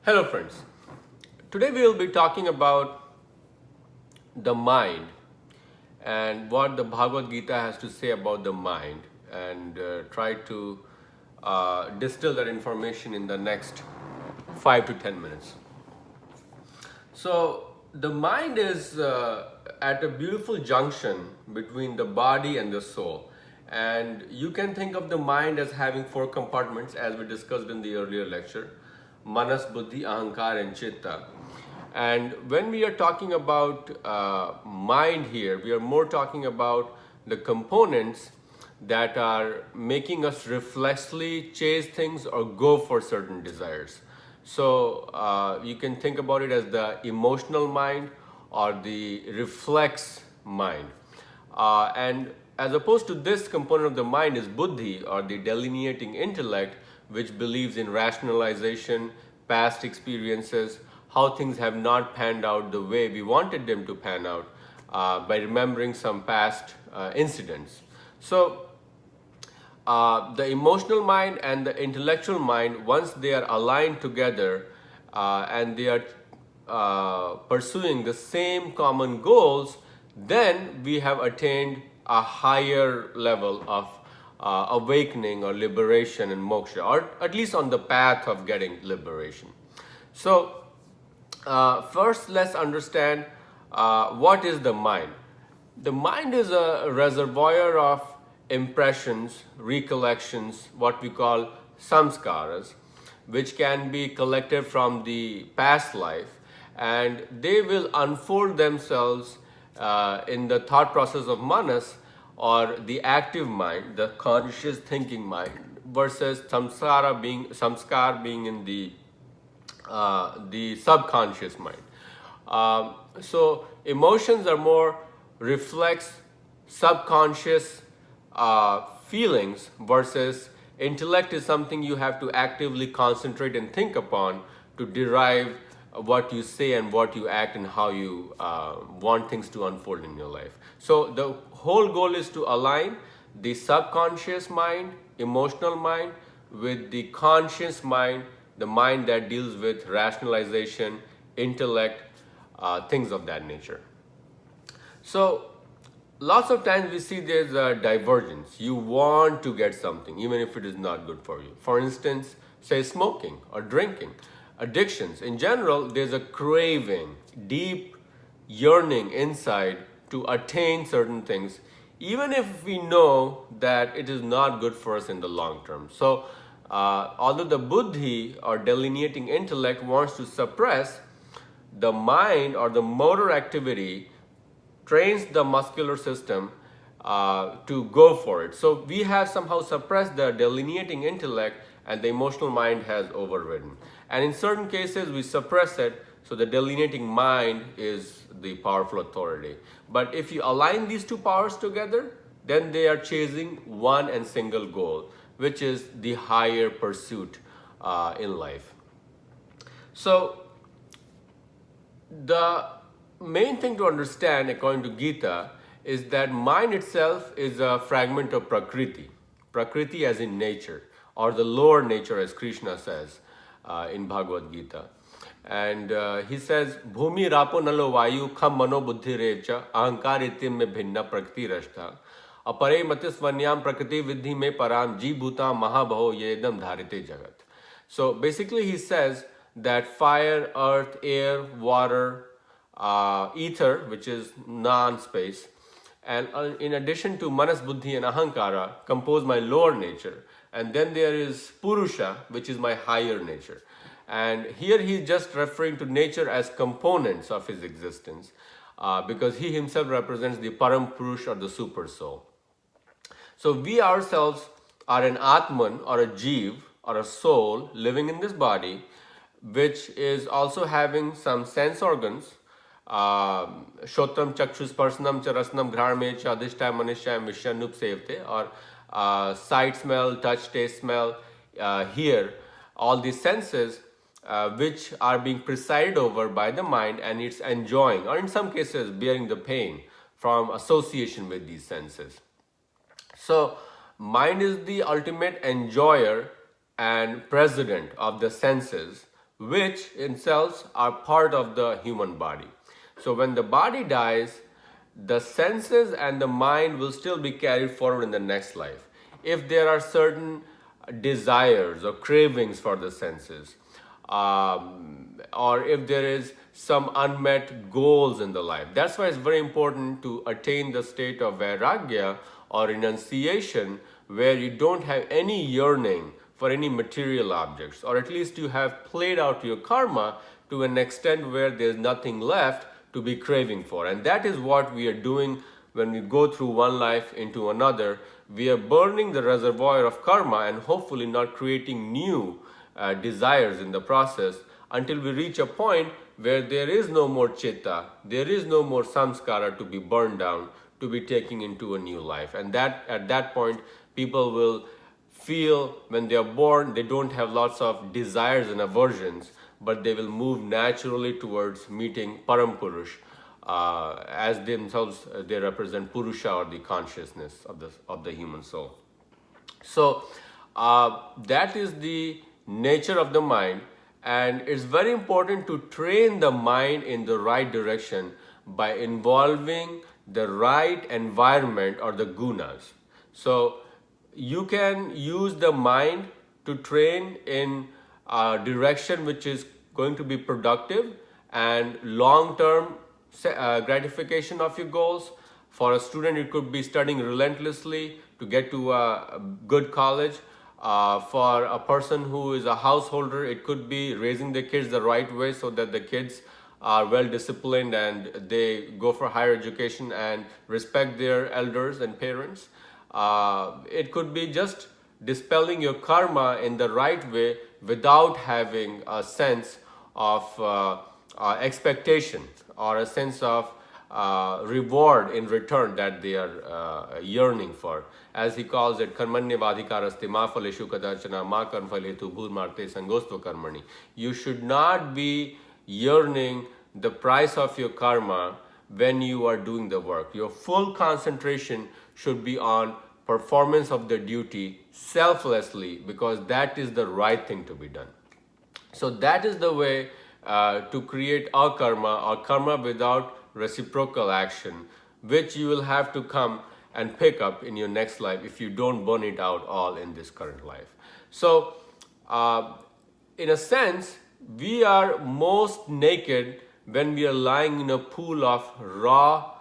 Hello friends, today we will be talking about the mind and what the Bhagwad Gita has to say about the mind and try to distill that information in the next 5 to 10 minutes. So the mind is at a beautiful junction between the body and the soul, and you can think of the mind as having four compartments as we discussed in the earlier lecture: manas, buddhi, ahankar and chitta. And when we are talking about mind here, we are more talking about the components that are making us reflexively chase things or go for certain desires. So you can think about it as the emotional mind or the reflex mind. And as opposed to this component of the mind is buddhi, or the delineating intellect, which believes in rationalization, past experiences, how things have not panned out the way we wanted them to pan out by remembering some past incidents. So the emotional mind and the intellectual mind, once they are aligned together and they are pursuing the same common goals, then we have attained a higher level of awakening or liberation and moksha, or at least on the path of getting liberation. So first let's understand what is the mind. The mind is a reservoir of impressions, recollections, what we call samskaras, which can be collected from the past life, and they will unfold themselves in the thought process of manas, or the active mind, the conscious thinking mind, versus samskar being in the subconscious mind. So emotions are more reflex, subconscious feelings, versus intellect is something you have to actively concentrate and think upon to derive what you say and what you act and how you want things to unfold in your life. So the whole goal is to align the subconscious mind, emotional mind, with the conscious mind, the mind that deals with rationalization, intellect, things of that nature. So lots of times we see there's a divergence. You want to get something even if it is not good for you. For instance, say smoking or drinking. Addictions in general, there's a craving, deep yearning inside to attain certain things, even if we know that it is not good for us in the long term. So although the buddhi or delineating intellect wants to suppress, the mind or the motor activity trains the muscular system to go for it. So we have somehow suppressed the delineating intellect, and the emotional mind has overridden. And in certain cases, we suppress it, so the delineating mind is the powerful authority. But if you align these two powers together, then they are chasing one and single goal, which is the higher pursuit in life. So the main thing to understand, according to Gita, is that mind itself is a fragment of Prakriti. Prakriti as in nature, or the lower nature, as Krishna says in Bhagwad Gita. And he says, Bhumi rapo nalo vayu kham mano buddhi revcha ahankar itim me bhinna prakriti rashtha apare matis vanyam prakriti vidhi me param ji bhuta mahabhaho yedam dharite jagat. So basically he says that fire, earth, air, water, ether, which is non-space, and in addition to manas, buddhi and ahankara, compose my lower nature. And then there is purusha, which is my higher nature. And here he is just referring to nature as components of his existence, because he himself represents the param purush, or the super soul. So we ourselves are an atman, or a jeev, or a soul living in this body, which is also having some sense organs, Shotram Chakshus Parsanam Charasnam Ghrame Chadishta Manisham Vishanup Sevte, or sight, smell, touch, taste, smell, hear, all these senses which are being presided over by the mind, and it's enjoying, or in some cases bearing the pain from association with these senses. So mind is the ultimate enjoyer and president of the senses, which in cells are part of the human body. So when the body dies, the senses and the mind will still be carried forward in the next life. If there are certain desires or cravings for the senses, or if there is some unmet goals in the life. That's why it's very important to attain the state of vairagya or renunciation, where you don't have any yearning for any material objects, or at least you have played out your karma to an extent where there's nothing left to be craving for. And that is what we are doing when we go through one life into another. We are burning the reservoir of karma and hopefully not creating new desires in the process, until we reach a point where there is no more chitta, there is no more samskara to be burned down, to be taken into a new life. And that at that point, people will feel, when they are born, they don't have lots of desires and aversions, but they will move naturally towards meeting Param Purush. As themselves, they represent Purusha, or the consciousness of the human soul. So that is the nature of the mind, and it's very important to train the mind in the right direction by involving the right environment, or the gunas. So you can use the mind to train in a direction which is going to be productive and long-term gratification of your goals. For a student, it could be studying relentlessly to get to a good college. For a person who is a householder, it could be raising the kids the right way so that the kids are well disciplined and they go for higher education and respect their elders and parents. It could be just dispelling your karma in the right way without having a sense of expectation or a sense of reward in return that they are yearning for. As he calls it, karmanya vadhikaraste ma phaleshu kadachana ma karmphaletu bhurmarte sangostva karmani. You should not be yearning the price of your karma when you are doing the work. Your full concentration should be on performance of the duty selflessly, because that is the right thing to be done. So that is the way to create akarma, or karma without reciprocal action, which you will have to come and pick up in your next life if you don't burn it out all in this current life. So in a sense, we are most naked when we are lying in a pool of raw,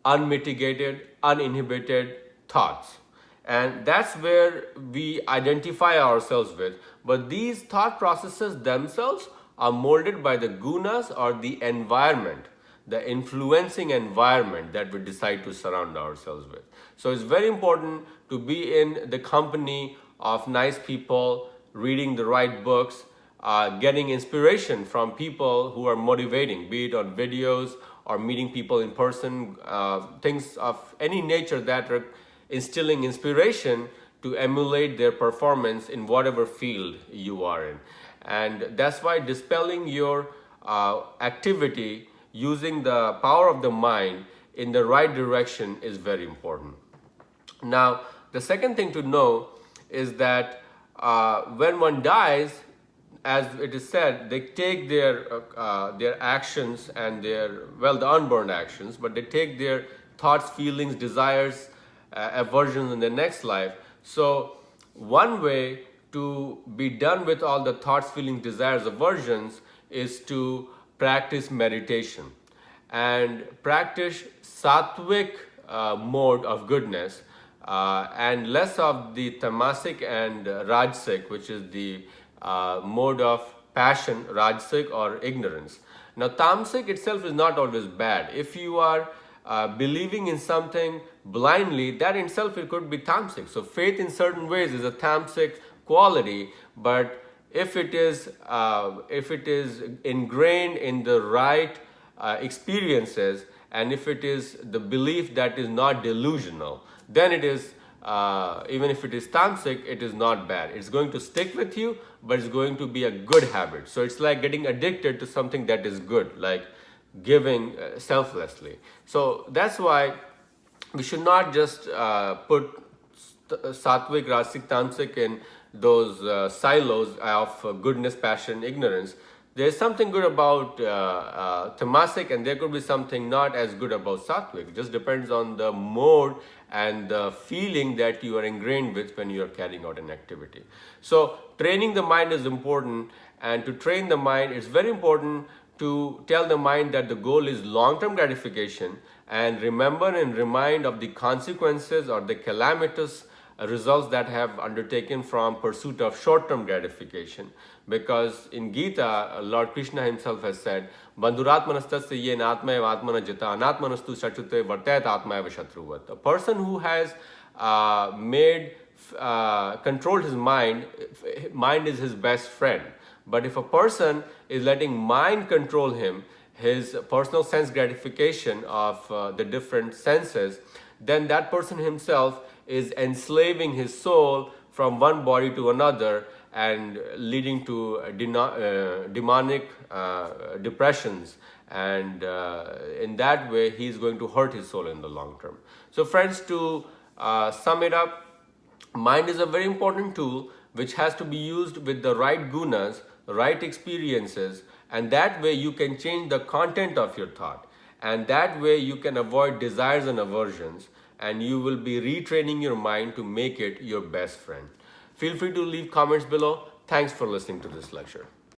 unmitigated, uninhibited thoughts. And that's where we identify ourselves with. But these thought processes themselves are molded by the gunas, or the environment, the influencing environment that we decide to surround ourselves with. So it's very important to be in the company of nice people, reading the right books, getting inspiration from people who are motivating, be it on videos or meeting people in person, things of any nature that are instilling inspiration to emulate their performance in whatever field you are in. And that's why dispelling your activity using the power of the mind in the right direction is very important. Now, the second thing to know is that when one dies, as it is said, they take their actions and the unburned actions, but they take their thoughts, feelings, desires, aversions in the next life. So one way to be done with all the thoughts, feelings, desires, aversions is to practice meditation and practice Satvik mode of goodness, and less of the tamasic and rajasic, which is the mode of passion, rajasic or ignorance. Now, tamasic itself is not always bad. If you are believing in something blindly, that in itself it could be tamasic. So faith in certain ways is a tamasic quality, but if it is ingrained in the right experiences, and if it is the belief that is not delusional, then it is, even if it is tamasic, it is not bad. It's going to stick with you, but it's going to be a good habit. So it's like getting addicted to something that is good, like giving selflessly. So that's why we should not just put sattvic, rajasic, tamasic in those silos of goodness, passion, ignorance. there's something good about Tamasic, and there could be something not as good about Sattvic. It just depends on the mode and the feeling that you are ingrained with when you are carrying out an activity. So training the mind is important, and to train the mind, it's very important to tell the mind that the goal is long-term gratification, and remember and remind of the consequences or the calamitous results that have undertaken from pursuit of short-term gratification. Because in Gita, Lord Krishna himself has said, Bandhuratmanastasya yen atma eva atmana jita anatmanastu shachute vartayat atma eva shatruvat. A person who has controlled his mind, mind is his best friend. But if a person is letting mind control him, his personal sense gratification of the different senses, then that person himself is enslaving his soul from one body to another and leading to demonic depressions, and in that way he is going to hurt his soul in the long term. So friends, to sum it up, mind is a very important tool which has to be used with the right gunas, right experiences, and that way you can change the content of your thought, and that way you can avoid desires and aversions, and you will be retraining your mind to make it your best friend. Feel free to leave comments below. Thanks for listening to this lecture.